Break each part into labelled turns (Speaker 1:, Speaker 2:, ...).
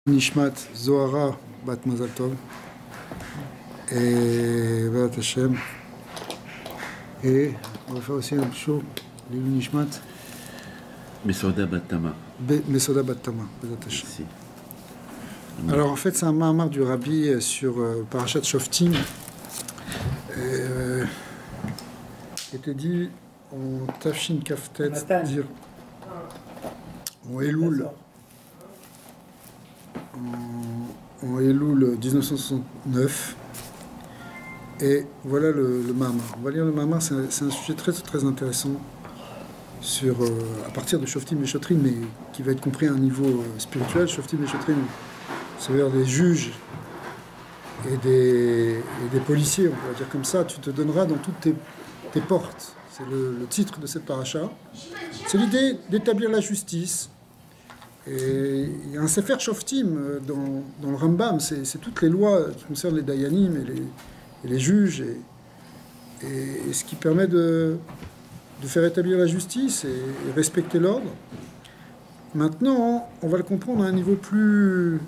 Speaker 1: Nishmat Zohara Bat Mazal Tov et Bat Hashem. Et on va faire aussi un show, Lilou Nishmat
Speaker 2: Mesoda Bat Tama.
Speaker 1: Mesoda Bat Tama, Bat Hashem. Alors en fait, c'est un mahamar du Rabbi sur Parashat Shoftim. Était dit en Tafshin Kaftet, dire en Elul. En Elul 1969. Et voilà le Mahamar. On va lire le Mahamar, c'est un sujet très, très intéressant sur, à partir de Shoftim et Shotrim, mais qui va être compris à un niveau spirituel. Shoftim et Shotrim, c'est-à-dire des juges et des policiers, on pourrait dire comme ça. Tu te donneras dans toutes tes portes. C'est le titre de cette paracha. C'est l'idée d'établir la justice. Et il y a un Sefer Shoftim dans le Rambam, c'est toutes les lois qui concernent les Dayanim et les juges, et ce qui permet de faire établir la justice et respecter l'ordre. Maintenant, on va le comprendre à un niveau plus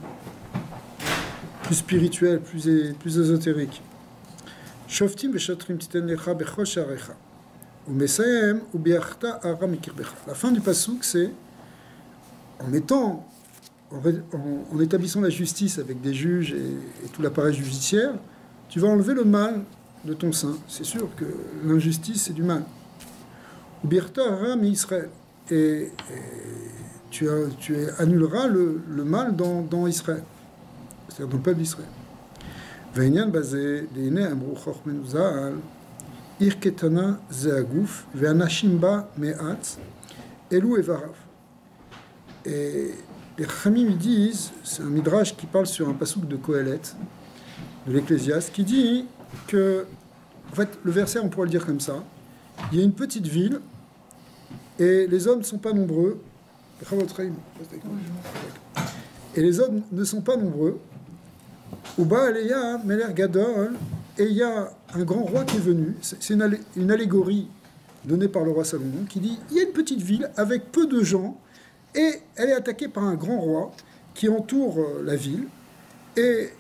Speaker 1: spirituel, plus ésotérique. Shoftim v'shotrim titen lecha bechol sharecha u'mesayem u'biachta ara mikirbecha. La fin du pasuk, c'est en établissant la justice avec des juges et tout l'appareil judiciaire, tu vas enlever le mal de ton sein. C'est sûr que l'injustice, c'est du mal. Birta Aram Israël. Et tu annuleras le mal dans Israël, c'est-à-dire dans le peuple d'Israël. Ve'inyan bazeh de'inei amru chochmenu za'al ir ketana ze'aguf ve'anashim ba me'at elu evarav. Et les Chachamim disent, c'est un midrash qui parle sur un passouk de Kohelet, de l'Ecclésiaste, qui dit que, en fait, le verset, on pourrait le dire comme ça, il y a une petite ville, et les hommes ne sont pas nombreux, et les hommes ne sont pas nombreux, Uba Aleya Meler Gadol, et il y a un grand roi qui est venu, c'est une allégorie donnée par le roi Salomon, qui dit, il y a une petite ville avec peu de gens, et elle est attaquée par un grand roi qui entoure la ville. Et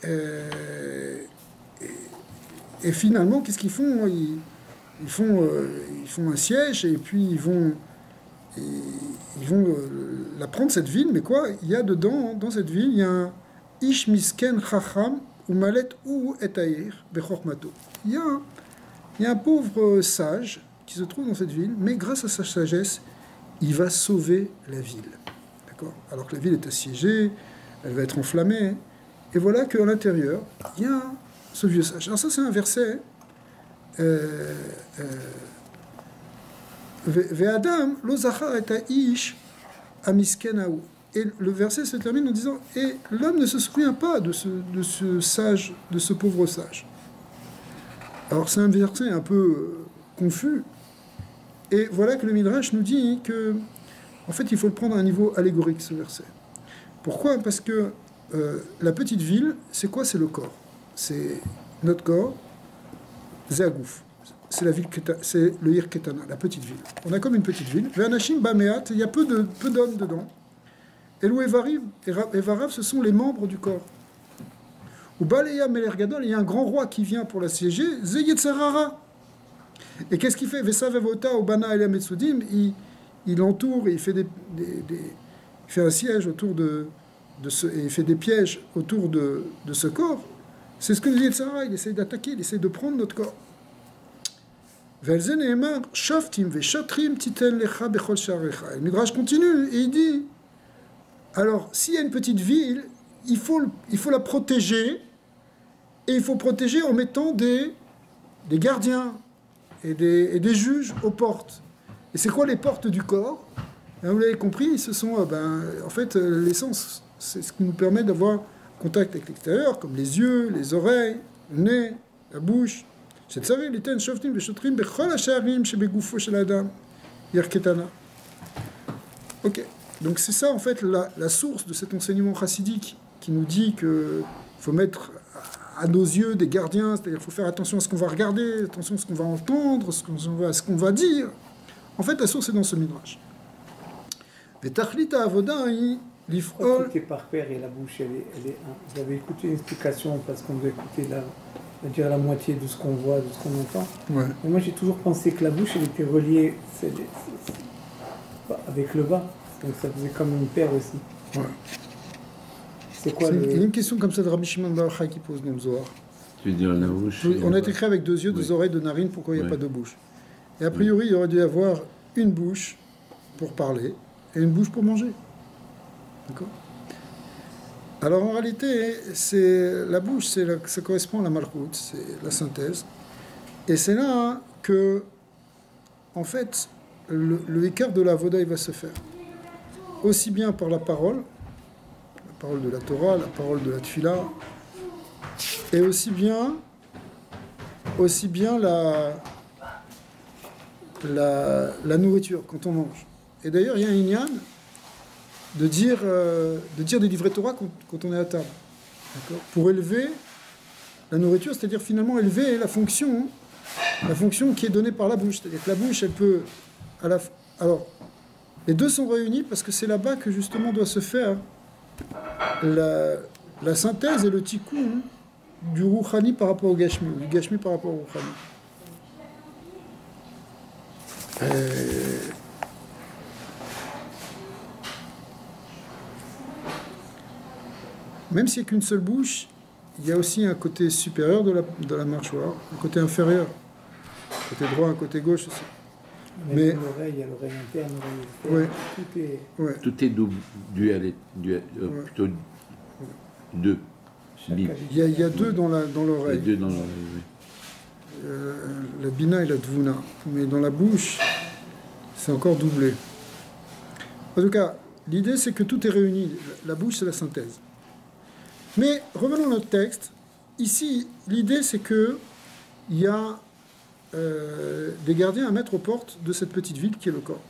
Speaker 1: finalement, qu'est-ce qu'ils font ils font un siège et puis ils vont la prendre, cette ville. Mais quoi? Il y a dedans, dans cette ville, il y a un Ish Misken Chacham ou Malet ou Etaïr Bechormato. Il y a un pauvre sage qui se trouve dans cette ville, mais grâce à sa sagesse, il va sauver la ville. D'accord? Alors que la ville est assiégée, elle va être enflammée. Et voilà qu'à l'intérieur, il y a ce vieux sage. Alors ça, c'est un verset. Ve'adam lo zachar et ha'ish amiskenahu. Et le verset se termine en disant, et l'homme ne se souvient pas de ce sage, de ce pauvre sage. Alors c'est un verset un peu confus. Et voilà que le Midrash nous dit que, en fait, il faut le prendre à un niveau allégorique, ce verset. Pourquoi? Parce que la petite ville, c'est quoi? C'est le corps. C'est notre corps, Zeagouf. C'est la ville, c'est le Ir Ketana, la petite ville. On a comme une petite ville. Ve'anashim bameat, il y a peu d'hommes dedans. Et l'Evarav, ce sont les membres du corps. Ou Baleya Meler Gadol, il y a un grand roi qui vient pour l'assiéger, Zeyetzerara. Et qu'est-ce qu'il fait? Vesavevota Obana Elia Metsudim, il entoure et il fait il fait un siège autour et il fait des pièges autour de ce corps. C'est ce que dit Yetzirah, il essaie d'attaquer, il essaie de prendre notre corps. Velzen Neemar, Shoftim ve'shotrim titen lecha bechol sharecha. Le Midrash continue et il dit, alors s'il y a une petite ville, il faut la protéger, et il faut protéger en mettant des gardiens et des juges aux portes. Et c'est quoi les portes du corps? Vous l'avez compris, ce sont en fait l'essence. C'est ce qui nous permet d'avoir contact avec l'extérieur, comme les yeux, les oreilles, le nez, la bouche. Ok, donc c'est ça en fait la source de cet enseignement chassidique qui nous dit qu'il faut mettre à nos yeux des gardiens, c'est-à-dire qu'il faut faire attention à ce qu'on va regarder, attention à ce qu'on va entendre, à ce qu'on va dire. En fait, la source est dans ce midrash. l'if'ol.
Speaker 3: Tout est par paire et la bouche, elle est un. Vous avez écouté une explication parce qu'on doit écouter dire la moitié de ce qu'on voit, de ce qu'on entend.
Speaker 1: Ouais.
Speaker 3: Et moi, j'ai toujours pensé que la bouche, elle était reliée avec le bas. Donc ça faisait comme une paire aussi.
Speaker 1: Ouais.
Speaker 3: C'est quoi
Speaker 1: Il y a une question comme ça de Rabbi Shimon Bar Yochai qui pose dans le Zohar.
Speaker 2: Tu veux dire la bouche?
Speaker 1: On a été créé avec 2 yeux, 2 oreilles, 2 narines, pourquoi il n'y a
Speaker 2: Oui.
Speaker 1: pas de bouche? Et a priori, il aurait dû y avoir une bouche pour parler et une bouche pour manger. D'accord? Alors en réalité, c'est la bouche, ça correspond à la malchoute, c'est la synthèse. Et c'est là que, en fait, le écart de la voda, il va se faire. Aussi bien par la parole de la Torah, la parole de la Tfila, et aussi bien la nourriture, quand on mange. Et d'ailleurs, il y a un inyan de dire des livrets Torah quand on est à table. D'accord ? Pour élever la nourriture, c'est-à-dire finalement élever la fonction qui est donnée par la bouche. C'est-à-dire que la bouche, elle peut... Alors, les deux sont réunis parce que c'est là-bas que justement doit se faire la synthèse et le tikkun du Rouhani par rapport au Gashmi, ou du Gashmi par rapport au Rouhani. Même s'il n'y a qu'une seule bouche, il y a aussi un côté supérieur de la mâchoire, un côté inférieur, un côté droit, un côté gauche aussi.
Speaker 3: Mais l'oreille, il y a l'oreille interne, l'oreille externe,
Speaker 2: Tout est duel, plutôt deux.
Speaker 1: Il y a deux dans l'oreille.
Speaker 2: Il y a deux dans l'oreille, oui.
Speaker 1: La bina et la dvuna. Mais dans la bouche, c'est encore doublé. En tout cas, l'idée c'est que tout est réuni. La bouche, c'est la synthèse. Mais revenons à notre texte. Ici, l'idée c'est que il y a des gardiens à mettre aux portes de cette petite ville qui est le corps.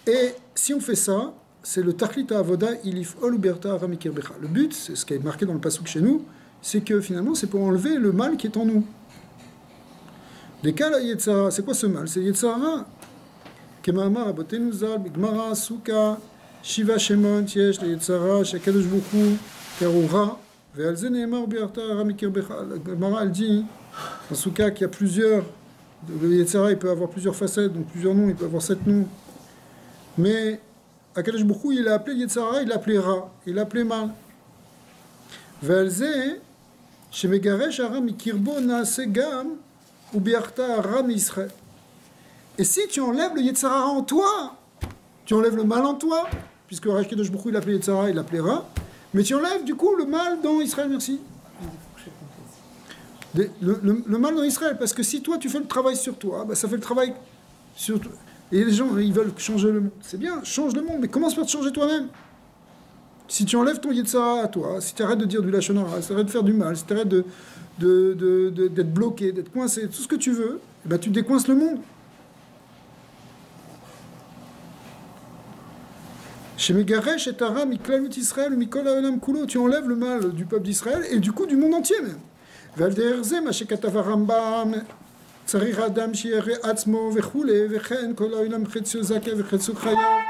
Speaker 1: Et si on fait ça, c'est le Tachlita Avoda Ilif Oluberta Aramikir Becha. Le but, c'est ce qui est marqué dans le passouk chez nous, c'est que finalement, c'est pour enlever le mal qui est en nous. Les cas, la Yetzara, c'est quoi ce mal? C'est Yetzara. Kemahama Rabotenu Zal, Bigmara, Suka, Shiva Shemon, Tiesh, la Yetzara, Shakadosh Bukhu, Karura, Ve'alze Nehemar Berta Aramikir Becha. La Gemara, elle dit, dans Suka, qu'il y a plusieurs. Le Yetzara, il peut avoir plusieurs facettes, donc plusieurs noms, il peut avoir 7 noms. Mais Akadosh Bukhu, il a appelé Yetzara, il l'a appelé Ra, il l'a appelé mal. Ve'alze, Shemegaresh Aram Ikirbo Naase Gam, ou Biarta Aram Israël. Et si tu enlèves le Yetzara en toi, tu enlèves le mal en toi, puisque Akadosh Bukhu, il l'a appelé Yetzara, il l'a appelé Ra, mais tu enlèves du coup le mal dans Israël, merci. Le mal dans Israël, parce que si toi tu fais le travail sur toi, bah, ça fait le travail sur toi. Et les gens, ils veulent changer le monde. C'est bien, change le monde, mais commence par te changer toi-même. Si tu enlèves ton Yetzara à toi, si tu arrêtes de dire du Lachon Hara, si tu arrêtes de faire du mal, si tu arrêtes d'être bloqué, d'être coincé, tout ce que tu veux, eh ben, tu décoinces le monde. Chez Megaresh et Tara, Miklalut Israël, Mikol Haolam Kulo, tu enlèves le mal du peuple d'Israël et du coup du monde entier même. Valderze, Machekatav Rambam, Tsarich Adam, Shiere Atzmo, Vechule, Vechen, Kol Haolam Chetzio Zake, Vechetzu Chayav,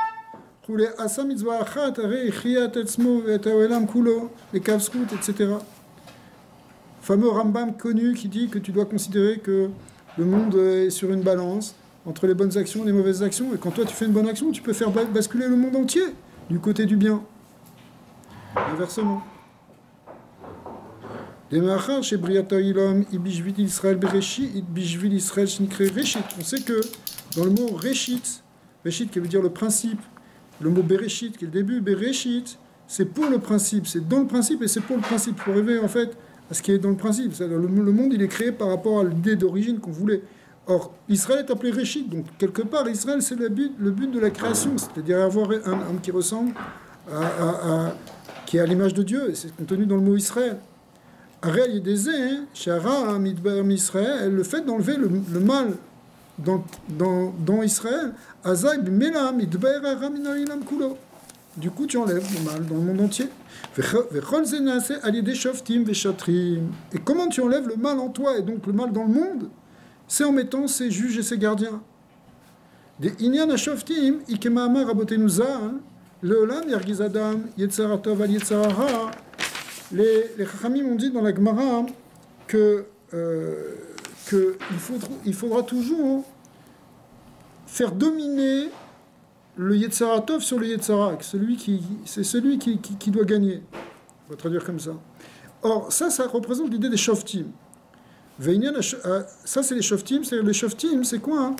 Speaker 1: Chule Asa Mitzvah Achat, Are Chiat Atzmo, Vet Haolam Kulo, les Kavskut, etc. Fameux Rambam connu qui dit que tu dois considérer que le monde est sur une balance entre les bonnes actions et les mauvaises actions, et quand toi tu fais une bonne action, tu peux faire basculer le monde entier du côté du bien. Inversement. On sait que dans le mot Réchit, Réchit qui veut dire le principe, le mot Bereshit qui est le début, Bereshit, c'est pour le principe, c'est dans le principe et c'est pour le principe. Il faut rêver en fait à ce qui est dans le principe. C'est-à-dire, le monde il est créé par rapport à l'idée d'origine qu'on voulait. Or, Israël est appelé Réchit, donc quelque part, Israël, c'est le but de la création, c'est-à-dire avoir un homme qui ressemble qui est à l'image de Dieu, et c'est contenu dans le mot Israël. Ariel Yedeze, Shara, Midbar Israël, le fait d'enlever le mal dans Israël, Azaï, Mela, Midbar, Araminalilam Kulo. Du coup, tu enlèves le mal dans le monde entier. Et comment tu enlèves le mal en toi, et donc le mal dans le monde? C'est en mettant ses juges et ses gardiens. Des Inyan Ashoftim, Ikemama Rabotenu Zal, Leolam Yargiz Adam, Yetzera Tov al Yetzera Ra. Les Chachamim ont dit dans la Gemara que il faudra toujours faire dominer le Yetzera Tov sur le Yetzera, c'est celui qui doit gagner. On va traduire comme ça. Or, ça représente l'idée des Shoftim. Ça, c'est les Shoftim. C'est-à-dire, les Shoftim, c'est quoi hein?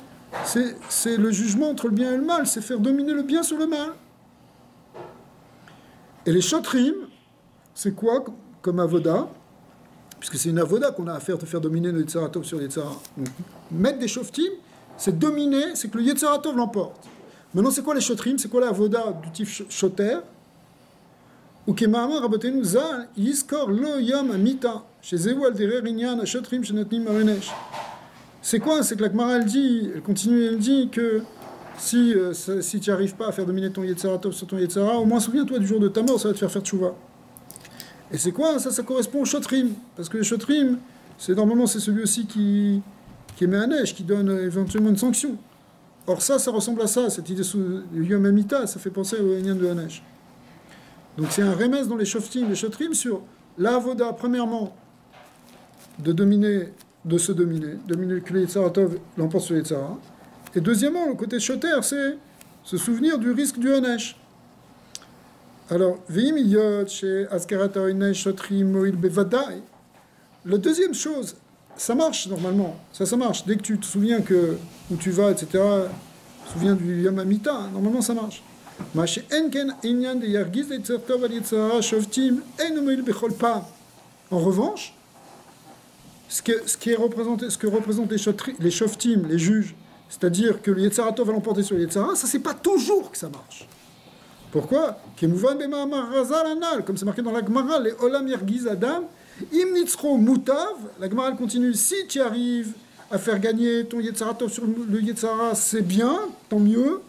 Speaker 1: C'est le jugement entre le bien et le mal. C'est faire dominer le bien sur le mal. Et les Shotrim, c'est quoi comme avoda? Puisque c'est une avoda qu'on a à faire de faire dominer le Yetzera Tov sur le Yetzera. Donc, mettre des Shoftim, c'est dominer, c'est que le Yetzera Tov l'emporte. Maintenant, c'est quoi les Shotrim? C'est quoi la avoda du type Shoter? Ou Kema'amar Rabbeinu Zal, Yizkor lo yom amita, chez Zéou al derer inyan Shotrim shenotnim marenesh. C'est quoi? C'est que la Gemara, elle continue, elle dit que si tu n'arrives pas à faire dominer ton Yetzera Tov sur ton Yetzera, au moins souviens-toi du jour de ta mort, ça va te faire tchouva. Et c'est quoi? Ça correspond au Shotrim. Parce que le Shotrim, normalement, c'est celui aussi qui émet un neige, qui donne éventuellement une sanction. Or ça ressemble à ça, cette idée de Yom Amita, ça fait penser au Inyan de Hanesh. Donc c'est un remèze dans les Shoftim, les Shotrim, sur l'avoda, premièrement, de se dominer que le Yetzera Tov l'emporte sur le Yetzera. Et deuxièmement, le côté Shoter, c'est se souvenir du risque du Hanesh. Alors, Ve'im yod chez Askarat Hanesh Shotrim Moil Bevadai. La deuxième chose, ça marche normalement, ça marche. Dès que tu te souviens où tu vas, etc., tu te souviens du Yom Amita, normalement ça marche. En revanche, ce que représentent les Shoftim, les juges, c'est-à-dire que le Yetzera Tov va l'emporter sur le Yetzera, ça c'est pas toujours que ça marche. Pourquoi? Comme c'est marqué dans la Gemara, les Olam Yargiz Adam, Im Nitzro Mutav, la Gemara continue, si tu arrives à faire gagner ton Yetzera Tov sur le Yetzera, c'est bien, tant mieux.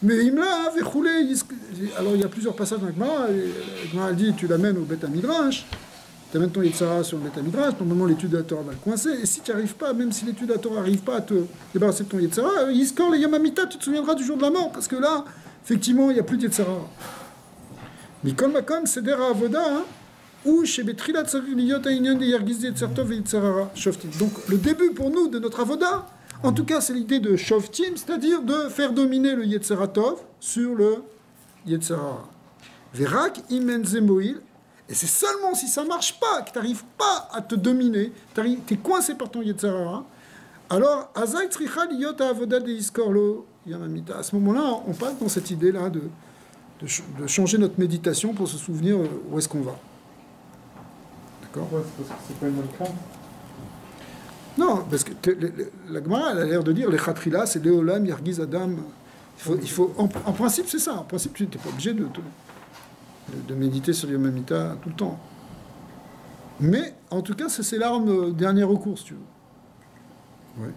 Speaker 1: Mais Imla avait roulé. Alors il y a plusieurs passages dans la Gemara. La Gemara dit tu l'amènes au Beth Midrash, tu amènes ton Yetzera sur le Beth Midrash, normalement l'étude de la Torah va le coincer. Et si tu n'y arrives pas, même si l'étude de la Torah n'arrive pas à te débarrasser de ton Yetzera, Yizkor le Yom Amita, tu te souviendras du jour de la mort, parce que là, effectivement, il n'y a plus de Yetzera. Mikol Makom, c'est der Avoda, hein. Ou chez Betrilat Sariliot Aïnyan de Yargiz Yetzertov et Yetzerara Shoftim. Donc le début pour nous de notre avoda, en tout cas c'est l'idée de Shoftim, c'est-à-dire de faire dominer le Yetzeratov sur le Yetzerara. Verak Imen Zemoil, et c'est seulement si ça ne marche pas, que tu n'arrives pas à te dominer, tu es coincé par ton Yetzerara, alors Azai Tzricha Liyot Avoda de Iskorlo Yamamita. À ce moment-là, on passe dans cette idée-là de changer notre méditation pour se souvenir où est-ce qu'on va. D'accord.
Speaker 3: Ouais, c'est parce que c'est pas une bonne crainte.
Speaker 1: Non, parce que la Gemara, elle a l'air de dire les Khatrila, c'est Léolam, Yargiz, Adam. En principe, c'est ça. En principe, tu n'es pas obligé de méditer sur Yom Amita tout le temps. Mais, en tout cas, c'est l'arme dernier recours, si tu veux. Ouais.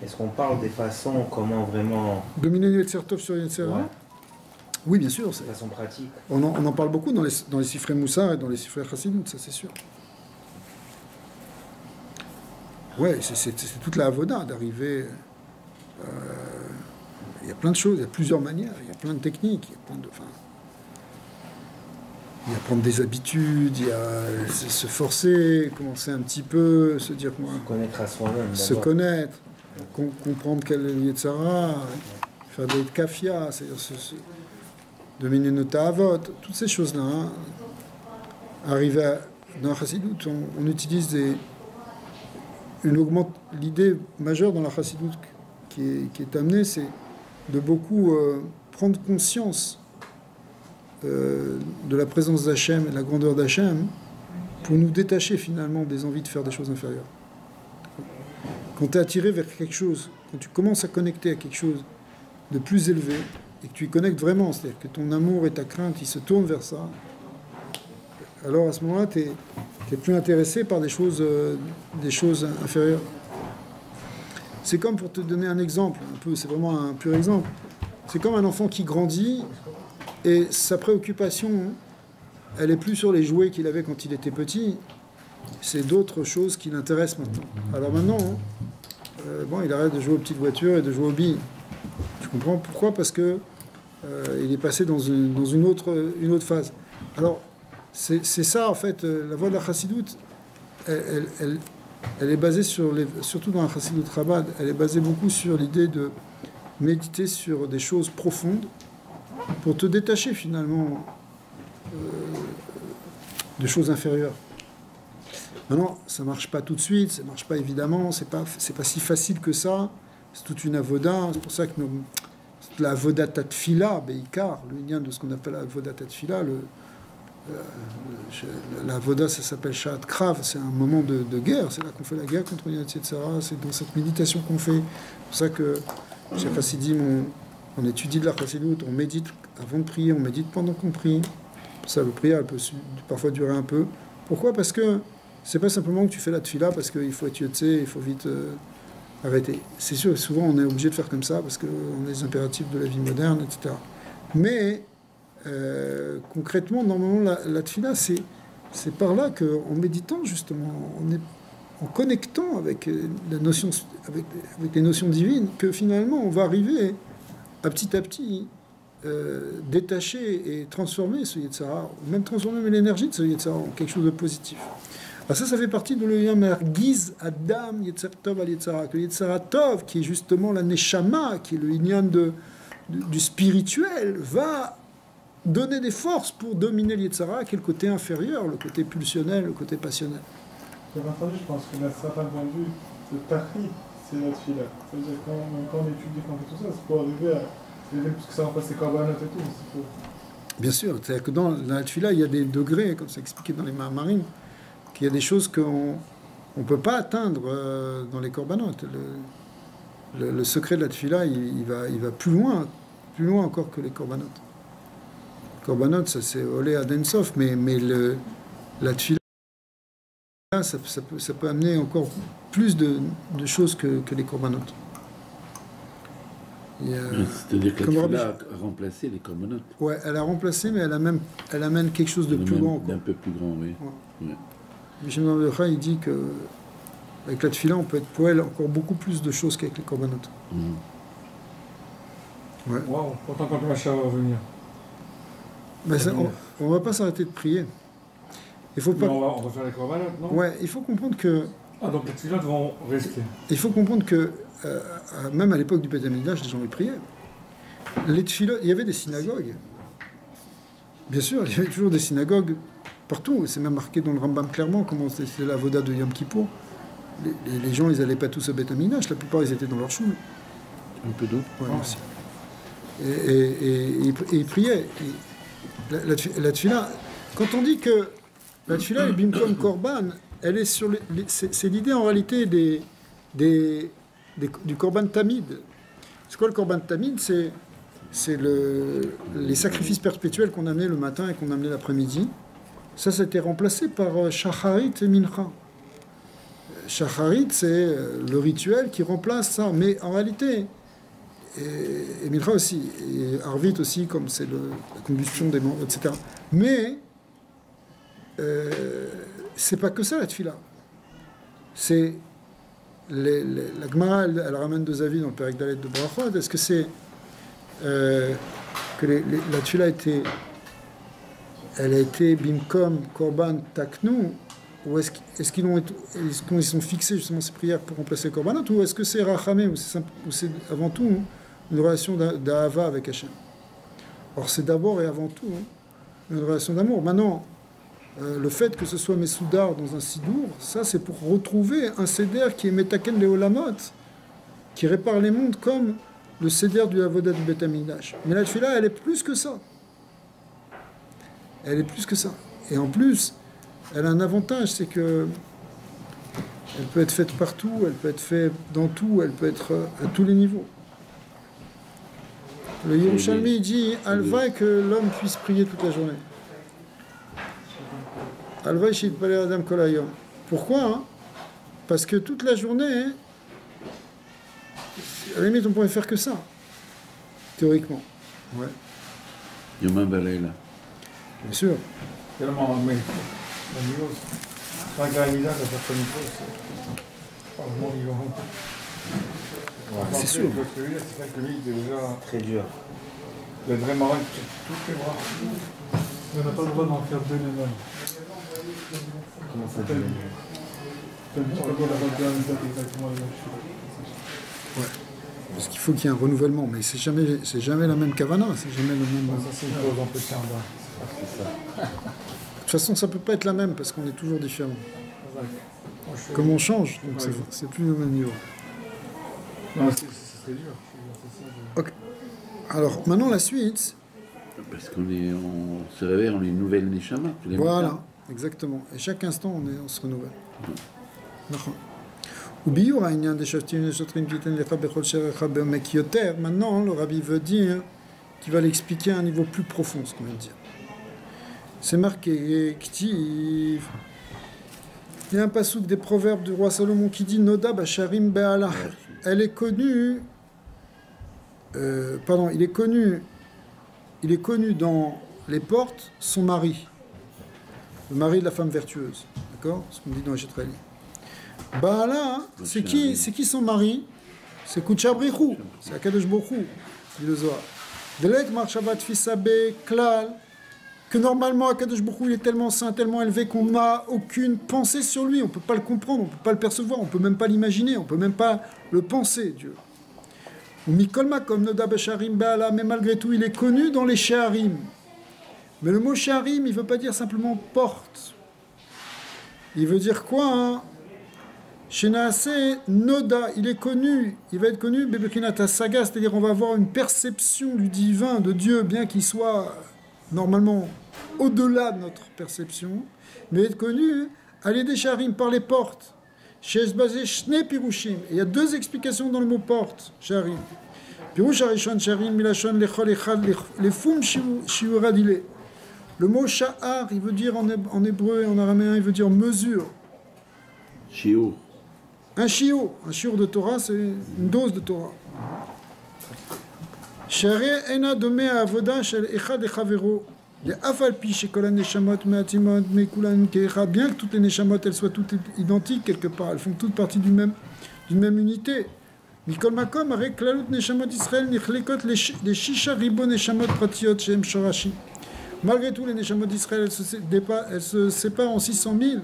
Speaker 4: Est-ce qu'on parle des façons, comment vraiment...
Speaker 1: Dominer Yetzertov sur Yetzera?
Speaker 4: Ouais.
Speaker 1: Oui, bien sûr.
Speaker 4: De façon pratique.
Speaker 1: On en parle beaucoup dans les Sifrei Moussar et dans les Sifrei Chassidut, ça c'est sûr. Ouais, c'est toute la avoda d'arriver. Il y a plein de choses, il y a plusieurs manières, il y a plein de techniques, il y a plein de. Il y a prendre des habitudes, il y a se forcer, commencer un petit peu, se dire moi.
Speaker 4: Se connaître à soi-même.
Speaker 1: Se connaître, comprendre quel est le Yetzara, faire des kafia, c'est-à-dire dominer nos ta'avot, toutes ces choses-là. Hein. Arriver dans la Chassidut, on utilise l'idée majeure dans la Chassidut qui est amenée, c'est de beaucoup prendre conscience de la présence d'Hachem et de la grandeur d'Hachem pour nous détacher finalement des envies de faire des choses inférieures. Quand tu es attiré vers quelque chose, quand tu commences à connecter à quelque chose de plus élevé, et que tu y connectes vraiment, c'est-à-dire que ton amour et ta crainte, ils se tournent vers ça, alors à ce moment-là, tu es plus intéressé par des choses inférieures. C'est comme, pour te donner un exemple, c'est vraiment un pur exemple, c'est comme un enfant qui grandit, et sa préoccupation, elle est plus sur les jouets qu'il avait quand il était petit, c'est d'autres choses qui l'intéressent maintenant. Alors maintenant, il arrête de jouer aux petites voitures et de jouer aux billes. Tu comprends pourquoi? Parce que il est passé dans une autre phase. Alors, c'est ça, en fait, la voie de la chassidoute, elle est basée surtout dans la chassidoute Chabad, elle est basée beaucoup sur l'idée de méditer sur des choses profondes pour te détacher finalement de choses inférieures. Maintenant, ça ne marche pas tout de suite, ça ne marche pas évidemment, c'est pas si facile que ça, c'est toute une avoda, c'est pour ça que la avodat tfila, beikar, le lien de ce qu'on appelle la avodat tfila, la avoda, ça s'appelle Shat Krav, c'est un moment de guerre, c'est là qu'on fait la guerre contre Yetzer Hara, c'est dans cette méditation qu'on fait. C'est pour ça que chez Chassidim, on étudie de la chassidoute, on médite avant de prier, on médite pendant qu'on prie. Pour ça, le prière, elle peut parfois durer un peu. Pourquoi ? Parce que c'est pas simplement que tu fais la tfila parce qu'il faut être yotze, il faut vite arrêter. C'est sûr, souvent on est obligé de faire comme ça parce qu'on a les impératifs de la vie moderne, etc. Mais concrètement, normalement, la tfila, c'est par là qu'en méditant, justement, en connectant avec les notions divines, que finalement, on va arriver à petit détacher et transformer ce Yetzer Hara, ou même transformer l'énergie de ce Yetzer Hara en quelque chose de positif. Alors ça fait partie de l'Oyam Ergiz Adam Yetzer Tov al Yetzer Hara, que Yetzer Hara Tov, qui est justement la Neshama, qui est le Inyan du spirituel, va donner des forces pour dominer le Yetzer Hara, qui est le côté inférieur, le côté pulsionnel, le côté passionnel.
Speaker 5: J'avais entendu, je pense que d'un certain point de vue, le Tahri, c'est notre fille là. C'est-à-dire quand on étudie, quand on fait tout ça, c'est pour arriver à... Parce que ça remplace les korbanot et tout.
Speaker 1: Bien sûr, c'est-à-dire que dans la tfila, il y a des degrés, comme c'est expliqué dans les Mahamarines, qu'il y a des choses qu'on ne peut pas atteindre dans les korbanot. Le secret de la tfila, il va plus loin encore que les korbanot. Les korbanot, ça c'est olé adensov, mais la tfila, ça peut amener encore plus de choses que les korbanot.
Speaker 2: C'est-à-dire que la tfila a remplacé les korbanot.
Speaker 1: Ouais, elle a remplacé, mais elle amène quelque chose de plus grand.
Speaker 2: D'un peu plus grand, oui.
Speaker 1: Ouais. Michel Navdecha, il dit que avec la tfila, on peut être poël encore beaucoup plus de choses qu'avec les korbanot. Ouais.
Speaker 5: Waouh, pourtant quand le Mashiach va revenir.
Speaker 1: Ben on ne va pas s'arrêter de prier. Il faut pas...
Speaker 5: on va faire les korbanot, non ?
Speaker 1: Ouais, il faut comprendre que...
Speaker 5: Ah, donc les tefilot vont rester.
Speaker 1: Il faut comprendre que, même à l'époque du Beth Amikdash, les gens les priaient. Les tefilot, il y avait des synagogues. Bien sûr, il y avait toujours des synagogues partout. C'est même marqué dans le Rambam clairement comment c'était la voda de Yom Kippour. Les gens, ils n'allaient pas tous au Beth Amikdash. La plupart, ils étaient dans leur choule.
Speaker 2: Un peu d'eau.
Speaker 1: Ouais, merci. Et ils priaient. La tefila, quand on dit que la tefila est bimkom korban, elle est sur c'est l'idée en réalité du korban tamid. C'est quoi le korban tamid ? C'est les sacrifices perpétuels qu'on amenait le matin et qu'on amenait l'après-midi. Ça a été remplacé par shacharit et mincha. Shacharit, c'est le rituel qui remplace ça. Mais en réalité, et mincha aussi, et arvit aussi, comme c'est la combustion des membres, etc. Mais c'est pas que ça la tefila. C'est la Gemara, elle ramène deux avis dans le Perek Dalet de Brachot. Est-ce que c'est que la tefila elle a été bimkom korban taknu, ou est-ce qu'ils sont fixés justement ces prières pour remplacer le korbanot, ou est-ce que c'est rachamé, ou c'est avant tout une relation d'ahava avec Hachem. Or c'est d'abord et avant tout une relation d'amour. Maintenant, le fait que ce soit Messoudar dans un Sidour, ça c'est pour retrouver un Seder qui est Metaken Leolamot, qui répare les mondes comme le Seder du Avoda du Beth Amikdash. Mais la tefila, elle est plus que ça. Elle est plus que ça. Et en plus, elle a un avantage, c'est que elle peut être faite partout, elle peut être faite dans tout, elle peut être à tous les niveaux. Le Yerushalmi dit « Alvaï que l'homme puisse prier toute la journée. » Alvaï shitpalei adam kol hayom. Pourquoi ? Parce que toute la journée, à la limite, on pourrait faire que ça, théoriquement. Ouais.
Speaker 2: Yom Balayla.
Speaker 1: Bien sûr.
Speaker 5: Tellement, mais la niveau, la gravité, ça fait comme il faut, c'est pas vraiment vivant.
Speaker 1: C'est sûr.
Speaker 5: C'est quelques minutes déjà
Speaker 4: Très dur.
Speaker 5: Les vrais marins, tout est vrai. On n'a pas le droit d'en faire deux les mêmes.
Speaker 4: Comment ça dit?
Speaker 5: Tu peux pas dire exactement les mêmes choses.
Speaker 1: Ouais. Parce qu'il faut qu'il y ait un renouvellement, mais c'est jamais la même kavana, c'est jamais le même.
Speaker 5: Ça, c'est une cause un peu de karma.
Speaker 4: C'est ça.
Speaker 1: De toute façon, ça peut pas être la même parce qu'on est toujours différent. Comme on change, donc c'est plus au même niveau.
Speaker 5: Non, ce serait dur.
Speaker 1: Ok. Alors maintenant la suite.
Speaker 2: Parce on se réveille, on est une nouvelle Neshama.
Speaker 1: Voilà, exactement. Et chaque instant, on se renouvelle. D'accord. Maintenant, le rabbi veut dire qu'il va l'expliquer à un niveau plus profond, ce qu'on vient de dire. C'est marqué, il y a un passouk des proverbes du roi Salomon qui dit Noda Basharim Be'ala. Elle est connue. Il est connu dans les portes, son mari. Le mari de la femme vertueuse. D'accord? Ce qu'on dit dans les Chetraïli. Baala, c'est qui son mari? C'est Kutchabrichou. C'est Akadosh Borou, dit le Zohar. Delek Marchavat Fisabe Klal. Que normalement, Akadosh Borou, il est tellement saint, tellement élevé qu'on n'a aucune pensée sur lui. On ne peut pas le comprendre, on ne peut pas le percevoir, on ne peut même pas l'imaginer, on ne peut même pas le penser, Dieu. Mikolma comme Noda Besharim Baala, mais malgré tout, il est connu dans les Sheharim. Mais le mot Sheharim, il ne veut pas dire simplement porte. Il veut dire quoi, hein? Shenaase Noda, il est connu, il va être connu, Bebekhinata Saga, c'est-à-dire on va avoir une perception du divin, de Dieu, bien qu'il soit normalement au-delà de notre perception, mais il va être connu, aller des Sheharim par les portes. Il y a deux explications dans le mot porte, Sheharim. Pirush Harishon Sheharim Milashon Lechol Echad Lefum Shiuradile. Le mot Sha'ar, il veut dire en hébreu et en araméen, il veut dire mesure.
Speaker 2: Shiur.
Speaker 1: Un shiur de Torah, c'est une dose de Torah. Sheare ena dome avoda shel echad echavero. Bien que toutes les neshamot elles soient toutes identiques quelque part, elles font toutes partie d'une même unité. Mikol makom avec klalut neshamot Israël nichlekot les shisha ribo neshamot pratiot shem shorashi. Malgré tout, les neshamot d'Israël elles se séparent en 600 000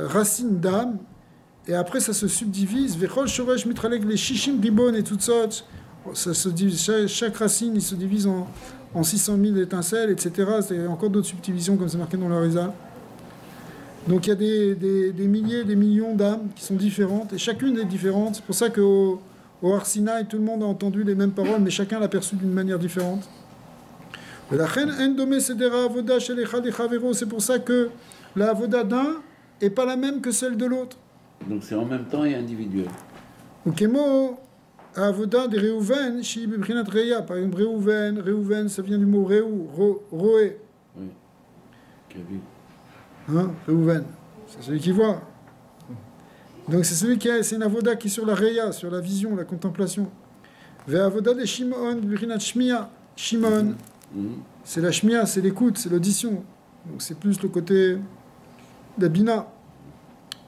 Speaker 1: racines d'âme, et après ça se subdivise. Vechol shoresh mitraleg les shishim ribon et toutes sortes. Ça se divise, chaque racine il se divise en 600 000 étincelles, etc. Il y a encore d'autres subdivisions comme c'est marqué dans l'Arizal. Donc il y a des milliers, des millions d'âmes qui sont différentes, et chacune est différente. C'est pour ça qu'au Har Sinaï, tout le monde a entendu les mêmes paroles, mais chacun l'a perçu d'une manière différente. C'est pour ça que la avoda d'un n'est pas la même que celle de l'autre.
Speaker 2: Donc c'est en même temps et individuel.
Speaker 1: Ukemo avoda de Reuven, shi bibrinat reya. Par exemple, Reuven, ça vient du mot reu, roé.
Speaker 2: Oui. Qui a vu.
Speaker 1: Hein, Reuven, c'est celui qui voit. Donc c'est celui c'est une avoda qui est sur la reya, sur la vision, la contemplation. Ve avoda de Shimon, bibrinat shmia. Shimon, c'est la shmia, c'est l'écoute, c'est l'audition. Donc c'est plus le côté d'Abina.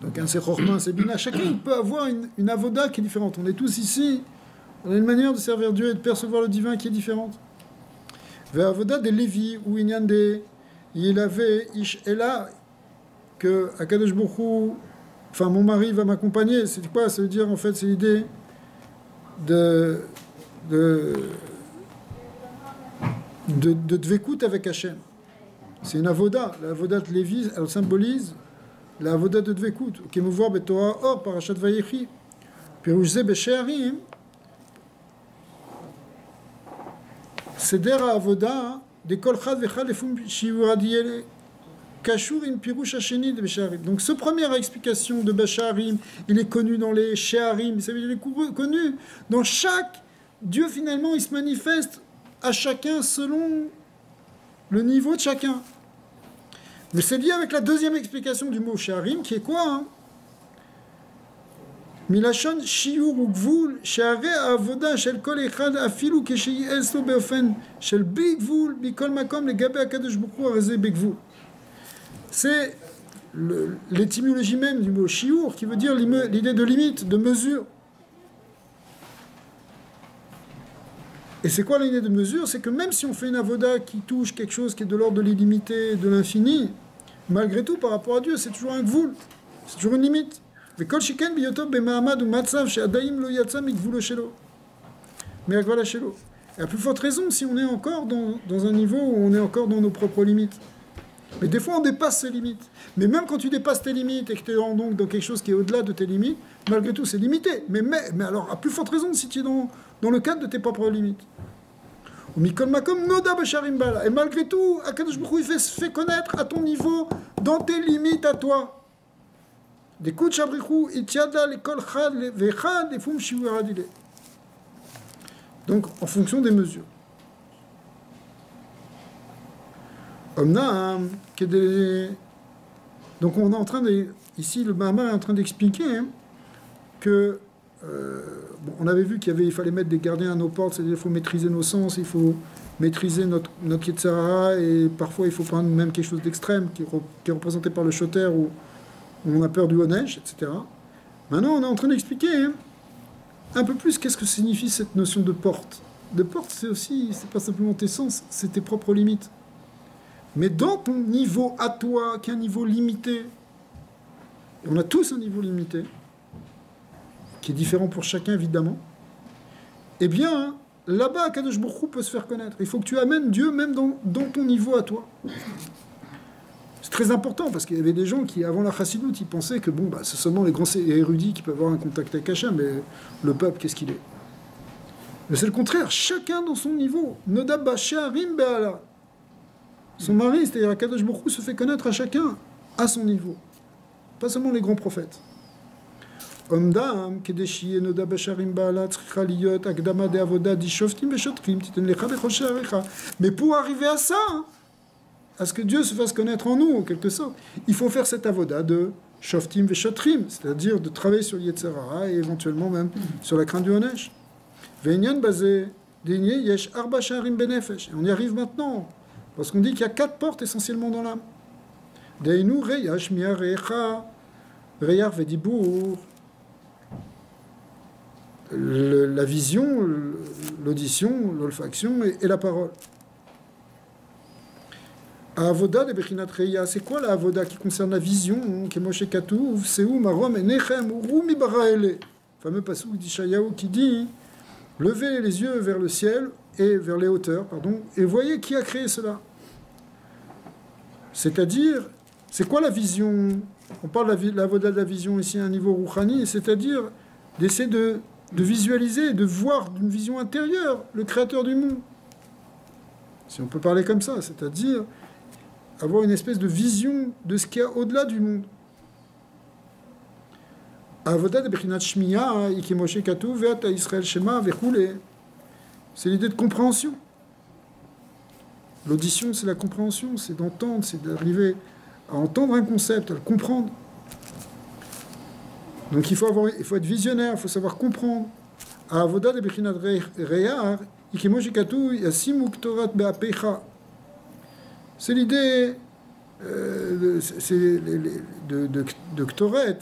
Speaker 1: Donc un c'est Chorma, c'est Bina. Chacun peut avoir une avoda qui est différente. On est tous ici, on a une manière de servir Dieu et de percevoir le divin qui est différente. Ve avoda de Lévi, ou Inyande, il avait Ish Ela, que Akadosh Borou, enfin mon mari va m'accompagner. C'est quoi? Ça veut dire en fait, c'est l'idée de dvekout avec Hachem. C'est une avoda. La avoda de Lévi, elle symbolise la avoda de dvekout. Kemuvoir betorah or parashat vayechi. Pirush ze besheharim. Seder avoda de kol chad vechad lefum shiuradiel kashur im pirush hasheni de besheharim. Donc ce première explication de besheharim, il est connu dans les sheharim. Ça veut dire il est connu dans chaque Dieu. Finalement, il se manifeste à chacun selon le niveau de chacun. Mais c'est lié avec la deuxième explication du mot Sheharim, qui est quoi, hein? Milachon shiur ou gvul, sheare avoda shel kol echad afilu kesheyi elso beofen shel bigvul bikol makom le gabe akadosh bukhu areze begvul. C'est l'étymologie même du mot shiur, qui veut dire l'idée de limite, de mesure. Et c'est quoi l'idée de mesure? C'est que même si on fait une avoda qui touche quelque chose qui est de l'ordre de l'illimité, de l'infini, malgré tout, par rapport à Dieu, c'est toujours un gvoul, c'est toujours une limite. Mais kol shiken biyotob b'ma'amad ou matzav she'adaim lo yatsa mikvulo shelo. Mais agvala shelo. Et à plus forte raison si on est encore dans un niveau où on est encore dans nos propres limites. Mais des fois, on dépasse ces limites. Mais même quand tu dépasses tes limites et que tu es donc dans quelque chose qui est au-delà de tes limites, malgré tout, c'est limité. Mais alors, à plus forte raison si tu es dans le cadre de tes propres limites. Et malgré tout, Akadosh Baruch Hu, il fait connaître à ton niveau, dans tes limites à toi. Donc, en fonction des mesures. Donc on est en train de... Ici, le Mahamar est en train d'expliquer que... on avait vu qu'il fallait mettre des gardiens à nos portes, c'est-à-dire qu'il faut maîtriser nos sens, il faut maîtriser notre Yetzirah, et parfois il faut prendre même quelque chose d'extrême qui est représenté par le shoter où on a peur du Honesh, etc. Maintenant, on est en train d'expliquer un peu plus qu'est-ce que signifie cette notion de porte. De porte, c'est pas simplement tes sens, c'est tes propres limites. Mais dans ton niveau à toi, qui est un niveau limité, et on a tous un niveau limité, qui est différent pour chacun évidemment, eh bien, là-bas, Kadosh Baruch Hu peut se faire connaître. Il faut que tu amènes Dieu même dans ton niveau à toi. C'est très important, parce qu'il y avait des gens qui, avant la Chassidoute, ils pensaient que c'est seulement les grands érudits qui peuvent avoir un contact avec Hachem, mais le peuple, qu'est-ce qu'il est? Mais c'est le contraire, chacun dans son niveau. Nodab She'arim Be'ala. Son mari, c'est-à-dire Akadosh Baruch Hu, se fait connaître à chacun, à son niveau. Pas seulement les grands prophètes. Mais pour arriver à ça, à ce que Dieu se fasse connaître en nous, en quelque sorte, il faut faire cette avoda de shoftim veshotrim, c'est-à-dire de travailler sur Yetzirah et éventuellement même sur la crainte du Honesh. Ve'inyan bazeh d'inye yesh arba sharim benefesh. On y arrive maintenant. Parce qu'on dit qu'il y a 4 portes essentiellement dans l'âme. Deinu reya shmiya recha reyar vedibur. La vision, l'audition, l'olfaction et la parole. Avoda de Bechinat Reya, c'est quoi la avoda qui concerne la vision? Kemoshe Katuv, Seu, Marom, Enechem, Urumi Baraele. Fameux passage d'Ishayahu qui dit: levez les yeux vers le ciel et vers les hauteurs, et voyez qui a créé cela. C'est-à-dire, c'est quoi la vision? On parle de l'avoda de la vision ici à un niveau rouhani, c'est-à-dire d'essayer de visualiser, de voir d'une vision intérieure le créateur du monde. Si on peut parler comme ça, c'est-à-dire avoir une espèce de vision de ce qu'il y a au-delà du monde. Avoda de Bechinat Shmiya, Ikemoshe Katuv, Ve'ata Israël Shema, Ve'chule. C'est l'idée de compréhension. L'audition, c'est la compréhension, c'est d'entendre, c'est d'arriver à entendre un concept, à le comprendre. Donc il faut être visionnaire, il faut savoir comprendre. Avoda de Bechinat Reyar, Ikemoshe Katuv, Yasimuk Torat Be'apecha. C'est l'idée de Ktoret.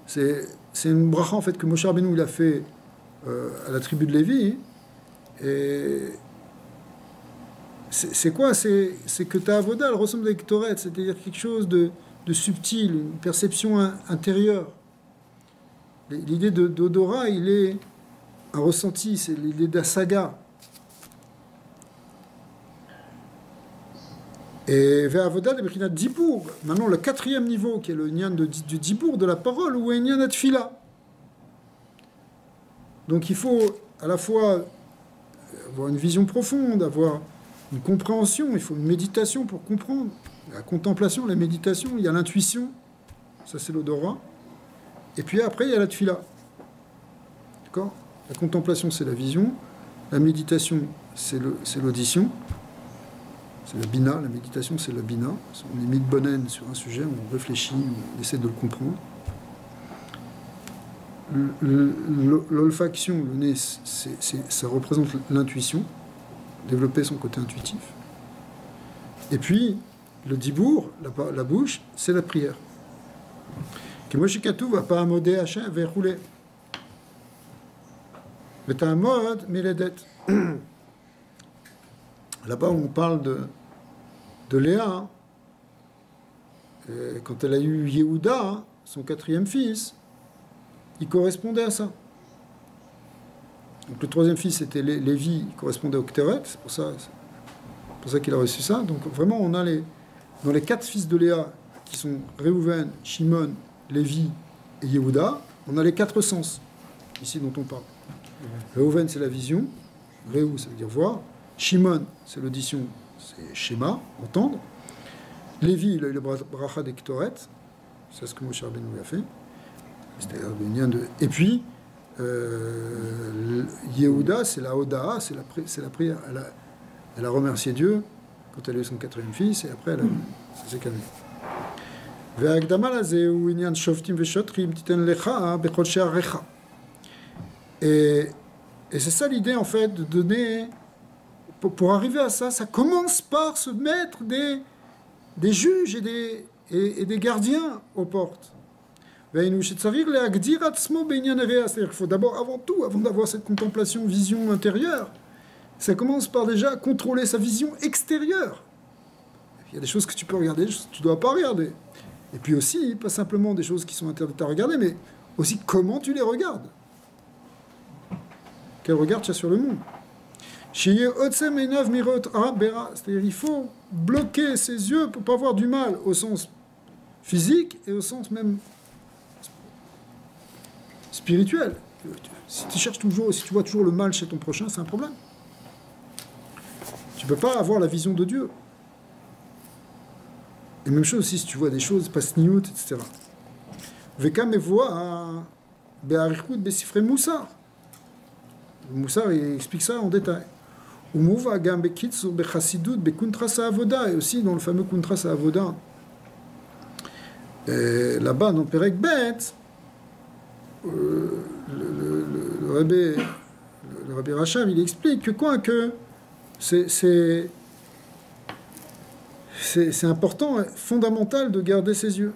Speaker 1: C'est une bracha en fait que Moshe Rabbeinu il a fait à la tribu de Lévi. Et c'est quoi? C'est que ta avoda elle ressemble à Ktoret, c'est-à-dire quelque chose de subtil, une perception intérieure. L'idée d'odorat, il est un ressenti, c'est l'idée d'asaga. Et vers Avoda de Bechinat Dibour, maintenant le 4e niveau, qui est le nyan du Dibour, de la parole, ou un nyan à Tfila. Donc il faut à la fois avoir une vision profonde, avoir une compréhension, il faut une méditation pour comprendre. La contemplation, la méditation, il y a l'intuition, ça c'est l'odorat. Et puis après, il y a la Tfila. D'accord? La contemplation, c'est la vision. La méditation, c'est l'audition. C'est le bina, la méditation c'est le bina. On est mis de bonne haine sur un sujet, on réfléchit, on essaie de le comprendre. L'olfaction, le nez, ça représente l'intuition, développer son côté intuitif. Et puis, le dibour, la bouche, c'est la prière. Kemoshikatu va pas amodé Hachem vers rouler. Mais t'as un mode, mais les dettes. là-bas où on parle de Léa, quand elle a eu Yehuda, son 4e fils, il correspondait à ça. Donc le 3e fils était Lévi, il correspondait au Ktoret, c'est pour ça qu'il a reçu ça. Donc vraiment, on a dans les 4 fils de Léa, qui sont Réhouven, Shimon, Lévi et Yehuda, on a les 4 sens, ici dont on parle. Réhouven, c'est la vision, Réhou, ça veut dire voir, Shimon, c'est l'audition, c'est schéma, entendre, Lévi, il a eu le bracha des Ktoret, c'est ce que Moshe Rabbeinu lui a fait, c'est-à-dire le lien de... Et puis, Yehuda, c'est la Oda, c'est la prière, elle a remercié Dieu quand elle a eu son 4e fils, et après, ça s'est calmé. Et c'est ça l'idée, en fait, de donner... Pour arriver à ça, ça commence par se mettre des juges et des gardiens aux portes. C'est-à-dire qu'il faut d'abord, avant tout, avant d'avoir cette contemplation, vision intérieure, ça commence par déjà contrôler sa vision extérieure. Il y a des choses que tu peux regarder, des choses que tu ne dois pas regarder. Et puis aussi, pas simplement des choses qui sont interdites à regarder, mais aussi comment tu les regardes. Quel regard tu as sur le monde. C'est-à-dire il faut bloquer ses yeux pour ne pas avoir du mal au sens physique et au sens même spirituel. Si tu cherches toujours, si tu vois toujours le mal chez ton prochain, c'est un problème. Tu ne peux pas avoir la vision de Dieu. Et même chose aussi si tu vois des choses, pas sniout, etc. Veka me voit be'arichut besifre Moussar. Moussar, il explique ça en détail. Umuva gam bekitsu bechasidut bekuntras avoda, et aussi dans le fameux kuntras avoda. Là-bas, dans Perek Bet, le Rabbi Rachav, il explique que quoi que c'est important, fondamental de garder ses yeux.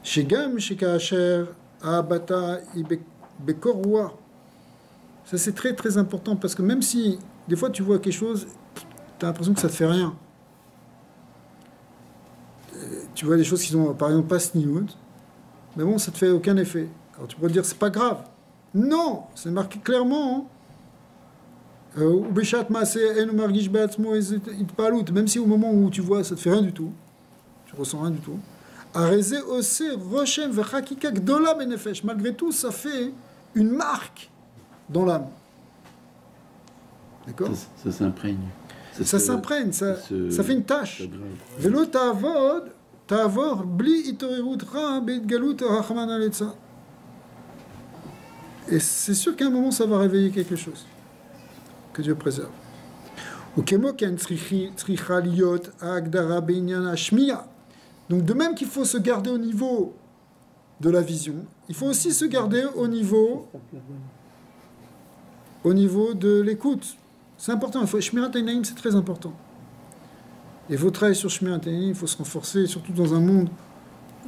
Speaker 1: Shegam shekaasher abata bekorwa. Ça c'est très très important parce que même si des fois tu vois quelque chose, tu as l'impression que ça te fait rien. Tu vois des choses qui sont par exemple pas sniout, mais bon, ça te fait aucun effet. Alors tu pourrais dire c'est pas grave. Non, c'est marqué clairement. Même si au moment où tu vois, ça te fait rien du tout, tu ressens rien du tout. Malgré tout, ça fait une marque dans l'âme. D'accord ?
Speaker 2: Ça s'imprègne.
Speaker 1: Ça s'imprègne, ça fait une tâche. Velo ta'avor bli itorerut ra beitgalut rachman aletza. Et c'est sûr qu'à un moment, ça va réveiller quelque chose. Que Dieu préserve. Donc de même qu'il faut se garder au niveau de la vision, il faut aussi se garder au niveau de l'écoute. C'est important. Shmirat Einaim, c'est très important. Et il faut travailler sur Shmirat Einaim, il faut se renforcer, surtout dans un monde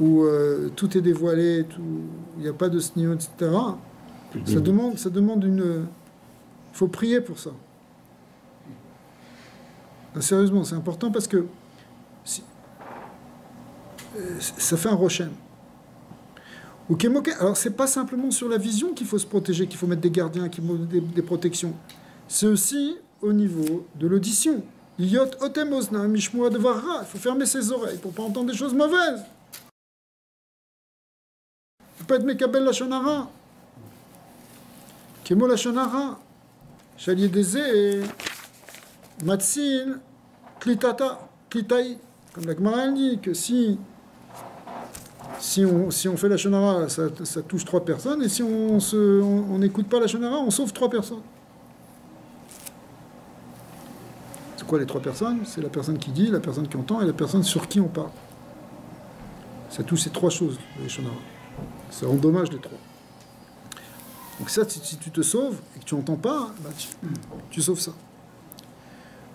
Speaker 1: où tout est dévoilé, il n'y a pas de snio, etc. Ça demande une... Il faut prier pour ça. Sérieusement, c'est important parce que ça fait un roshem. Alors, c'est pas simplement sur la vision qu'il faut se protéger, qu'il faut mettre des gardiens, qu'il faut mettre des protections. C'est aussi au niveau de l'audition. Yot otemosna mishmua devarra. Il faut fermer ses oreilles pour pas entendre des choses mauvaises. Il faut pas être mekabel lashon hara. Kemo lashon hara. Shalier des Matsil, Klitata, Klitai, comme la Gemara dit, que si on fait la shonara, ça touche 3 personnes, et si on n'écoute pas la shonara, on sauve 3 personnes. C'est quoi les 3 personnes ? C'est la personne qui dit, la personne qui entend, et la personne sur qui on parle. Ça touche ces 3 choses, les shonara. Ça endommage les 3. Donc ça, si tu te sauves, et que tu n'entends pas, bah tu sauves ça.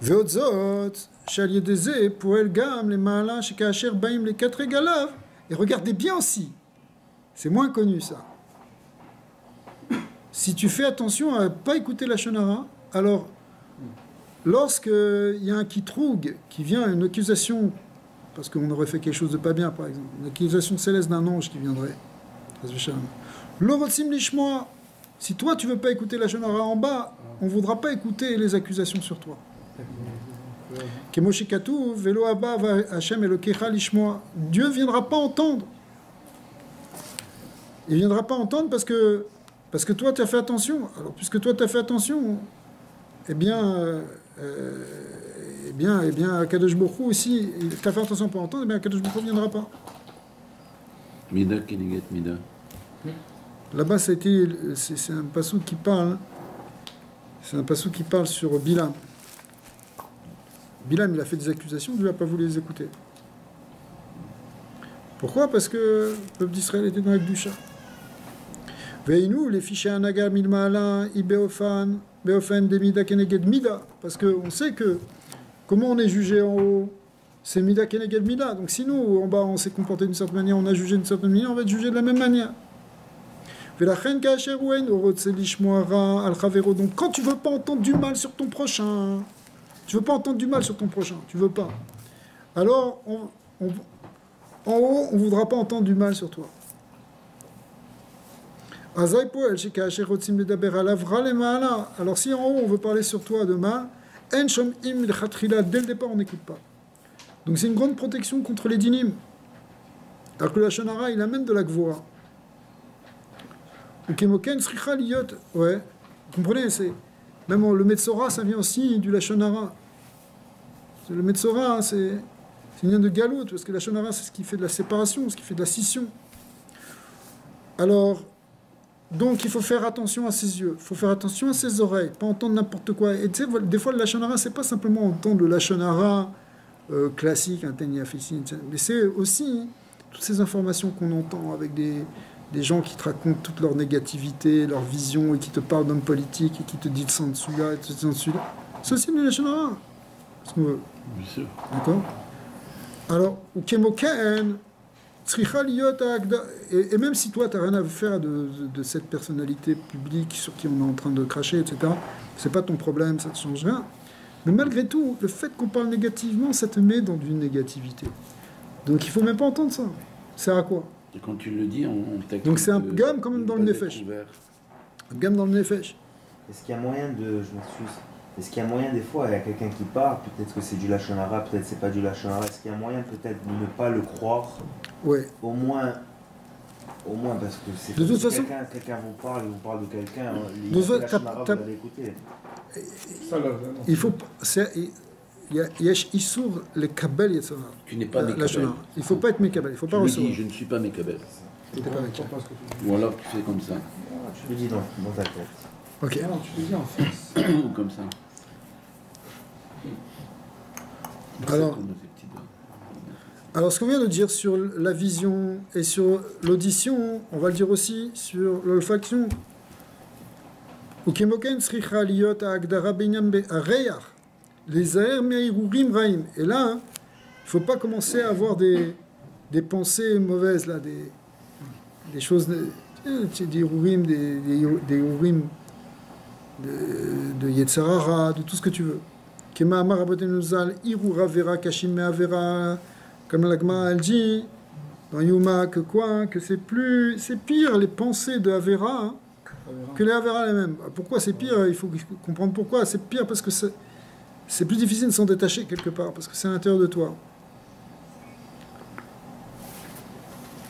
Speaker 1: Veotzot, Shaliedeze, Poel Gam, les Maala, Shekaasher Baim, les 4 égalaves. Et regardez bien aussi, c'est moins connu ça. si tu fais attention à ne pas écouter la Shonara, alors lorsqu'il y a un kitroug qui vient, une accusation, parce qu'on aurait fait quelque chose de pas bien par exemple, une accusation céleste d'un ange qui viendrait, l'orotzim lishmoa, si toi tu veux pas écouter la Shonara en bas, on ne voudra pas écouter les accusations sur toi. Dieu ne viendra pas entendre. Il ne viendra pas entendre parce que toi tu as fait attention. Alors puisque toi tu as fait attention, eh bien Kadosh Baruch Hu aussi, tu as fait attention pour entendre, eh bien Kadosh Baruch Hu ne viendra pas.
Speaker 2: Mida Keneget Mida.
Speaker 1: Là-bas, c'est un passouk qui parle. C'est un passouk qui parle sur Bilam. Bilam, il a fait des accusations, Dieu n'a pas voulu les écouter. Pourquoi? Parce que le peuple d'Israël était dans la Gdusha. Veinu, les fichiers Anaga, Milmaala, Ibeofan, Beofen, Demida, Keneged, Mida. Parce qu'on sait que comment on est jugé en haut, c'est Mida, Keneged, Mida. Donc si nous, en bas, on s'est comporté d'une certaine manière, on a jugé d'une certaine manière, on va être jugé de la même manière. Donc quand tu veux pas entendre du mal sur ton prochain, tu veux pas. Alors en haut, on voudra pas entendre du mal sur toi. Alors si en haut on veut parler sur toi de mal, dès le départ on n'écoute pas. Donc c'est une grande protection contre les dinim. Alors que la Shonara, il amène de la gvoa. Ouais, vous comprenez, c'est même le Metzora, ça vient aussi du Lachonara. Le Metzora, c'est une lien de galout, parce que la Lachonara, c'est ce qui fait de la séparation, ce qui fait de la scission. Alors, donc il faut faire attention à ses yeux, il faut faire attention à ses oreilles, pas entendre n'importe quoi. Et tu sais, des fois le Lachonara, c'est pas simplement entendre le Lachonara classique, un Teniafissi, mais c'est aussi toutes ces informations qu'on entend avec des gens qui te racontent toute leur négativité, leur vision, et qui te parlent d'hommes politiques, et qui te disent sans dessus-là, et te disent sans dessus-là. C'est aussi une Lachonara. Ce qu'on veut.
Speaker 2: Bien sûr.
Speaker 1: D'accord? Alors, ou Kemoken, et même si toi, tu n'as rien à faire de cette personnalité publique sur qui on est en train de cracher, etc., c'est pas ton problème, ça ne te change rien. Mais malgré tout, le fait qu'on parle négativement, ça te met dans une négativité. Donc il ne faut même pas entendre ça. Ça sert à quoi?
Speaker 2: Et quand tu le dis, on t'accuse.
Speaker 1: Donc c'est un gamme quand même dans le nefesh. Un gamme dans le nefesh.
Speaker 4: Est-ce qu'il y a moyen de... Je m'excuse. Est-ce qu'il y a moyen des fois, il y a quelqu'un qui parle, peut-être que c'est du Lachonara, peut-être que c'est pas du Lachonara. Est-ce qu'il y a moyen peut-être de ne pas le croire?
Speaker 1: Ouais.
Speaker 4: Au moins parce que c'est...
Speaker 1: De toute façon...
Speaker 4: Quelqu'un vous parle, il vous parle de quelqu'un,
Speaker 1: Lachonara,
Speaker 4: vous allez écouter.
Speaker 1: Il faut... Yesh Issour, les Kabel Yetzara.
Speaker 2: Tu n'es pas Mekabel.
Speaker 1: Il ne faut pas être Mekabel, il ne faut pas recevoir.
Speaker 2: Je ne suis pas Mekabel.
Speaker 1: Tu n'es pas Mekabel.
Speaker 2: Ou alors tu fais comme ça.
Speaker 4: Tu le dis dans ta tête.
Speaker 1: Ok.
Speaker 3: Non, tu le dis en face.
Speaker 2: Ou comme ça.
Speaker 1: Alors, ce qu'on vient de dire sur la vision et sur l'audition, on va le dire aussi sur l'olfaction. Ukemoken sricha liot agdara benyam be'areyach. Les aers me'irurim raim. Et là, il ne faut pas commencer à avoir des pensées mauvaises, là, des choses, des irurim, des irurim de Yetzarara, de tout ce que tu veux. Kema amar abotenuzal irura vera kashim me'avera, comme la Gemara elle dit dans Yuma que quoi, que c'est pire les pensées de Avera hein, que les Avera les-mêmes. Pourquoi c'est pire? Il faut comprendre pourquoi. C'est pire parce que c'est plus difficile de s'en détacher quelque part, parce que c'est à l'intérieur de toi.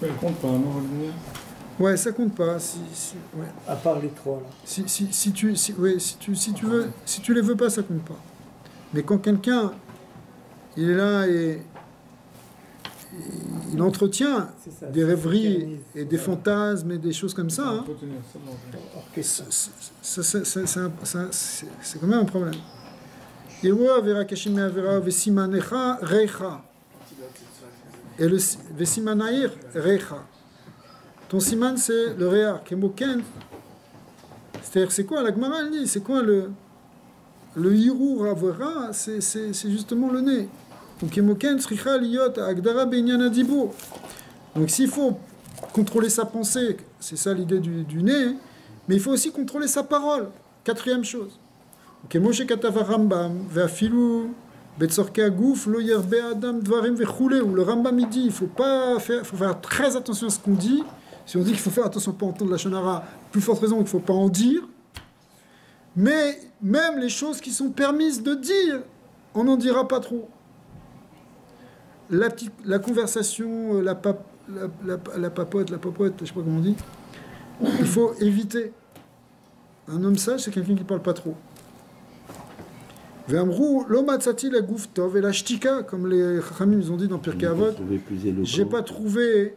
Speaker 5: Mais compte pas, non,
Speaker 1: Ouais, ça compte pas. Ouais.
Speaker 3: À part les trois, là.
Speaker 1: Si tu les veux pas, ça compte pas. Mais quand quelqu'un, il est là et il entretient des rêveries et des fantasmes et des choses comme ça, hein, c'est quand même un problème. Et le vesimanaïr recha. Ton siman c'est le réa, kemoken. C'est-à-dire c'est quoi la Gemara elle dit, c'est quoi le hirur avera, c'est justement le nez. Donc kemoken sricha liot agdara benyan adibur. Donc s'il faut contrôler sa pensée, c'est ça l'idée du nez, Mais il faut aussi contrôler sa parole. Quatrième chose. Moshe Katav Rambam, Ve'afilu Betzorke Agouf, Lo Yerbe Adam Dvarim Vechule, où le Rambam il dit, il faut faire très attention à ce qu'on dit. Si on dit qu'il faut faire attention à ne pas entendre la Shonara, plus forte raison qu'il ne faut pas en dire. Mais même les choses qui sont permises de dire, on n'en dira pas trop. La conversation, la papote, je ne sais pas comment on dit, il faut éviter. Un homme sage, c'est quelqu'un qui ne parle pas trop. Ve'amrou lo matzati la gouf tov et la shtika, comme les Chachamim ont dit dans Pirkei Avot, j'ai pas trouvé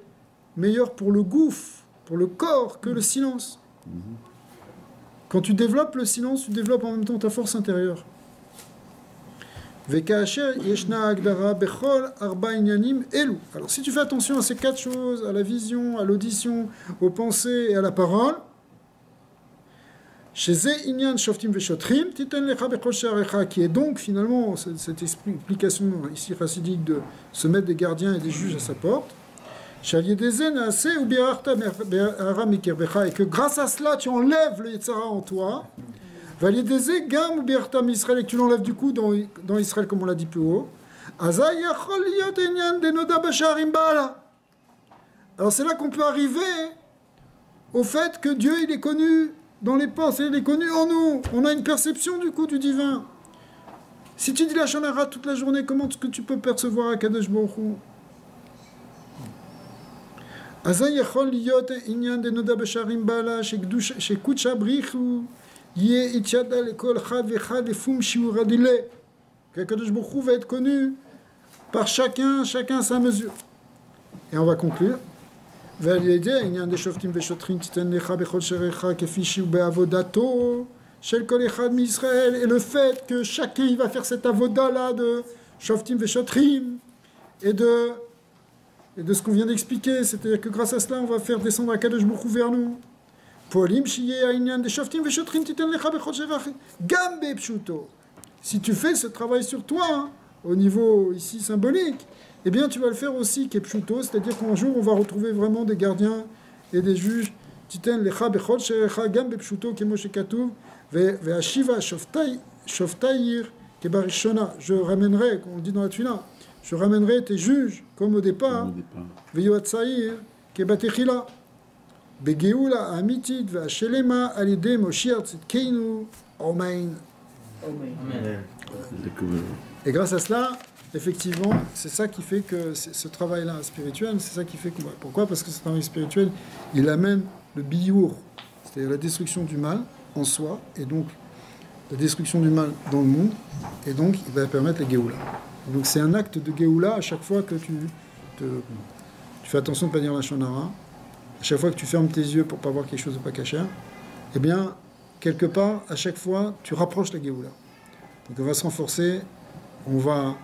Speaker 1: meilleur pour le gouffre, pour le corps, que le silence. Quand tu développes le silence, tu développes en même temps ta force intérieure. Alors si tu fais attention à ces quatre choses, à la vision, à l'audition, aux pensées et à la parole, qui est donc finalement cette explication ici chassidique de se mettre des gardiens et des juges à sa porte, et que grâce à cela tu enlèves le Yetzara en toi, et que tu l'enlèves du coup dans Israël comme on l'a dit plus haut. Alors c'est là qu'on peut arriver au fait que Dieu il est connu dans les pensées, il est connu en nous. On a une perception du coup du divin. Si tu dis la Shonara toute la journée, comment est-ce que tu peux percevoir Akadosh Baruch Hu? Qu'Akadosh Baruch Hu va être connu par chacun à sa mesure. Et on va conclure. Et le fait que chacun il va faire cette avoda-là de Shoftim Veshotrim et de ce qu'on vient d'expliquer, c'est-à-dire que grâce à cela, on va faire descendre Akadosh Baruch Hu vers nous. Si tu fais ce travail sur toi, hein, au niveau ici symbolique, eh bien tu vas le faire aussi kepshuto, c'est-à-dire qu'un jour on va retrouver vraiment des gardiens et des juges. Titen lecha bechol sherecha gam bepshuto kemo shekatuv ve'ashiva shoftair kebarishona. Je ramènerai, comme on dit dans la Tfila, je ramènerai tes juges comme au départ. Ve'yoatzair kebatechila begeula amitit ve'ashelema alide moshiach tzidkeinu amen. Et grâce à cela, effectivement, c'est ça qui fait que ce travail-là spirituel, c'est ça qui fait que... Pourquoi? Parce que ce travail spirituel, il amène le biour, c'est-à-dire la destruction du mal en soi, et donc la destruction du mal dans le monde, et donc il va permettre la Géoula. Donc c'est un acte de Géoula à chaque fois que tu fais attention de ne pas dire la Shonara, à chaque fois que tu fermes tes yeux pour ne pas voir quelque chose de pas caché, eh bien, quelque part, à chaque fois, tu rapproches la Géoula. Donc on va se renforcer, on va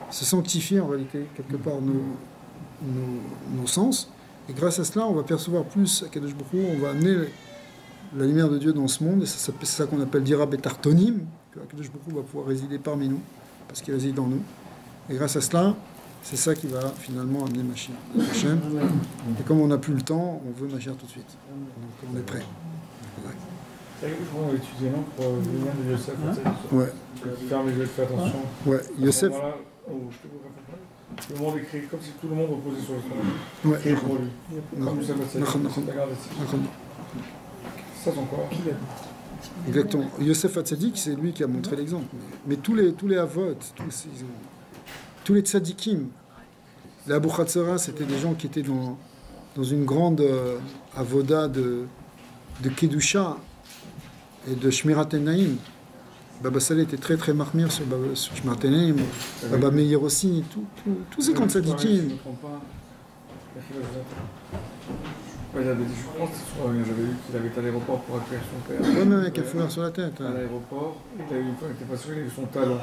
Speaker 1: se sanctifier en réalité quelque part nos sens, et grâce à cela on va percevoir plus Akadosh Baruch Hu, on va amener la lumière de Dieu dans ce monde, et c'est ça qu'on appelle Dira Betartonim, que Akadosh Baruch Hu va pouvoir résider parmi nous, parce qu'il réside en nous, et grâce à cela, c'est ça qui va finalement amener Mashiach. Et comme on n'a plus le temps, on veut Mashiach tout de suite, donc on est prêt.
Speaker 5: C'est vrai qu'on va étudier, non, pour le lien de Yosef.
Speaker 1: Ouais.
Speaker 5: Ferme les yeux, fais attention.
Speaker 1: Ouais, Yosef.
Speaker 5: Le monde écrit comme si tout le monde reposait sur le trône.
Speaker 1: Ouais.
Speaker 5: Écrit pour lui. Comme Yosef a dit. Ça, c'est encore.
Speaker 1: Exactement. Yosef Hatzadik, c'est lui qui a montré l'exemple. Mais tous les Avot, tous les Tzadikim, les Abu Chatzara, c'était des gens qui étaient dans une grande avoda de Kedusha et de Shmirat Enaim. Baba Saleh était très très marmire sur Shmirat Enaim, Baba Meir aussi, tous ces grands tzadikim.
Speaker 5: J'avais lu qu'il avait été à l'aéroport pour accueillir son père.
Speaker 1: Ouais, mais avec un foulard sur la tête.
Speaker 5: À l'aéroport, il a eu une fois, il n'était pas sûr, il a eu son talon.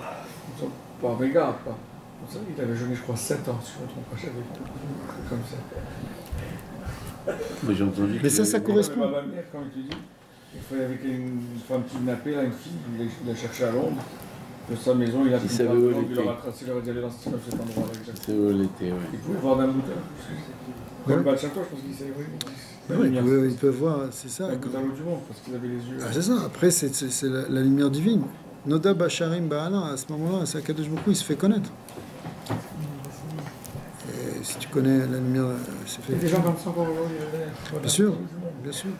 Speaker 5: Pas méga, pas. Il avait jeûné, je crois, 7 ans, si je ne me trompe pas, j'avais comme ça.
Speaker 2: Mais j'ai entendu.
Speaker 1: Mais ça correspond.
Speaker 5: Ma mère, quand il te dit, il faut avec une femme kidnappée, là, une fille, il l'a cherché à Londres. De sa maison, il a pris le temps, il leur a tracé, il leur a dit d'aller dans cet endroit-là.
Speaker 2: C'est où elle était, ouais.
Speaker 5: Il pouvait voir d'un bout. Comme Batchato, je pense qu'il savait. La
Speaker 1: Ouais,
Speaker 5: lumière,
Speaker 1: ils peuvent voir, c'est ça.
Speaker 5: un bout à l'autre du monde, parce qu'ils avaient les yeux.
Speaker 1: Ah, c'est ça, après c'est la lumière divine. Noda Basharim Ba'ala, à ce moment-là, c'est Akadosh Baruch Hu, il se fait connaître. Et si tu connais la lumière, c'est
Speaker 5: Il y a
Speaker 1: fait.
Speaker 5: des gens comme ça encore aujourd'hui.
Speaker 1: Bien sûr, bien sûr.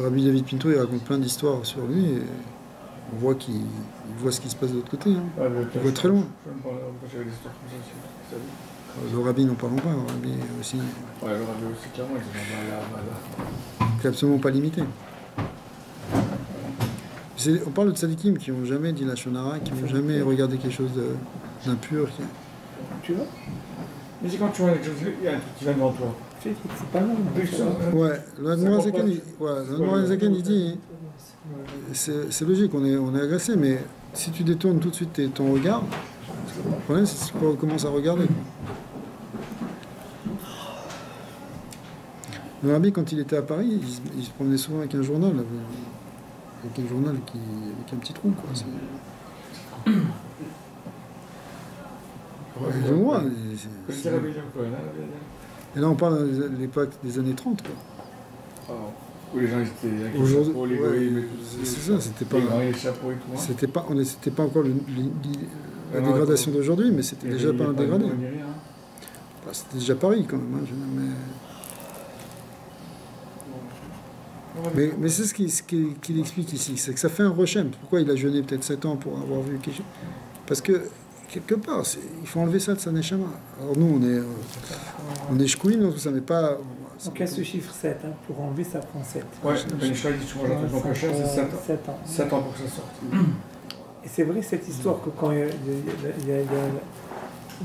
Speaker 1: Rabbi David Pinto, il raconte plein d'histoires sur lui, et on voit qu'il voit ce qui se passe de l'autre côté. Hein. Il voit très loin.
Speaker 5: J'avais des histoires comme ça aussi.
Speaker 1: Le rabbi, n'en parlons pas, le rabbi aussi.
Speaker 5: Ouais, le rabbi aussi, clairement, il dit
Speaker 1: C'est absolument pas limité. On parle de tzadikim qui n'ont jamais dit la shonara, qui n'ont jamais regardé quelque chose d'impur.
Speaker 5: Tu vois? Mais c'est quand tu vois quelque chose, il y a un truc qui vient devant toi.
Speaker 3: C'est pas long.
Speaker 1: Ouais, l'Admorazaken, il dit, c'est logique, on est agressé, mais si tu détournes tout de suite ton regard, le problème c'est que tu commences à regarder. Le rabbi, quand il était à Paris, il se promenait souvent avec un journal, avec un petit trou, quoi. Je vois. Et là, on parle de l'époque des années 30, quoi.
Speaker 5: Où les gens étaient
Speaker 1: aujourd'hui,
Speaker 5: les goïms et tout.
Speaker 1: C'est ça, c'était pas.
Speaker 5: Les chapeaux et tout. Hein.
Speaker 1: C'était pas encore la dégradation d'aujourd'hui, mais c'était déjà pas un dégradé. Bah, c'était déjà Paris, quand même. Mais c'est ce qu'il explique ici, c'est que ça fait un rechem. Pourquoi il a jeûné peut-être 7 ans pour avoir vu quelque chose? Parce que, quelque part, il faut enlever ça de sa neshama. Alors nous, on est shkouim dans tout ça, mais pas...
Speaker 3: Donc il y a ce chiffre 7, hein, pour enlever ça prend 7.
Speaker 5: Ouais, Ben Ishmael dit tu manges un truc en cachère, c'est 7 ans. 7 ans pour que ça sorte.
Speaker 3: Et c'est vrai cette histoire que quand il y a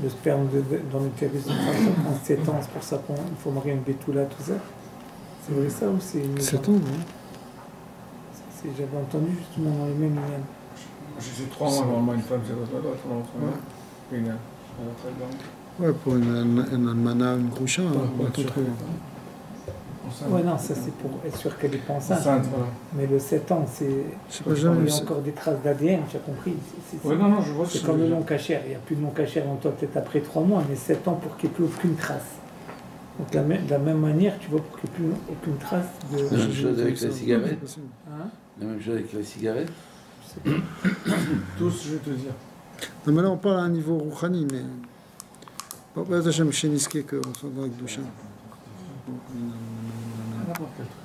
Speaker 3: le sperme dans l'utérus d'une femme, ça prend 7 ans, c'est pour ça qu'il faut marier une bétoula, tout ça. C'est vrai ça ou c'est une...
Speaker 1: 7 ans, non?
Speaker 3: J'avais entendu justement dans les mêmes liens.
Speaker 5: J'ai 3 mois normalement, une femme, c'est votre droit,
Speaker 1: Ouais, pour une almana, une groucha, on t'en trouve.
Speaker 3: Ouais, non, ça c'est pour être sûr qu'elle n'est pas enceinte.
Speaker 5: Voilà.
Speaker 3: Mais le 7 ans, c'est.
Speaker 1: Pas jamais,
Speaker 3: il y a encore des traces d'ADN, tu as compris.
Speaker 5: Ouais, non, je vois.
Speaker 3: C'est comme le long cachère. Il n'y a plus de long cachère en toi peut-être après 3 mois, mais 7 ans pour qu'il n'y ait plus aucune trace. Donc de la même manière, tu vois, pour qu'il n'y ait plus aucune trace de.
Speaker 2: La même chose avec la cigarette.
Speaker 3: Hein?
Speaker 2: La même chose avec la cigarette.
Speaker 5: Tous, je vais te dire.
Speaker 1: Non, mais là, on parle à un niveau rouhani, mais... Bon, Hashem Sheniske, qu'on s'en va avec Doucha.
Speaker 5: N'importe quel truc.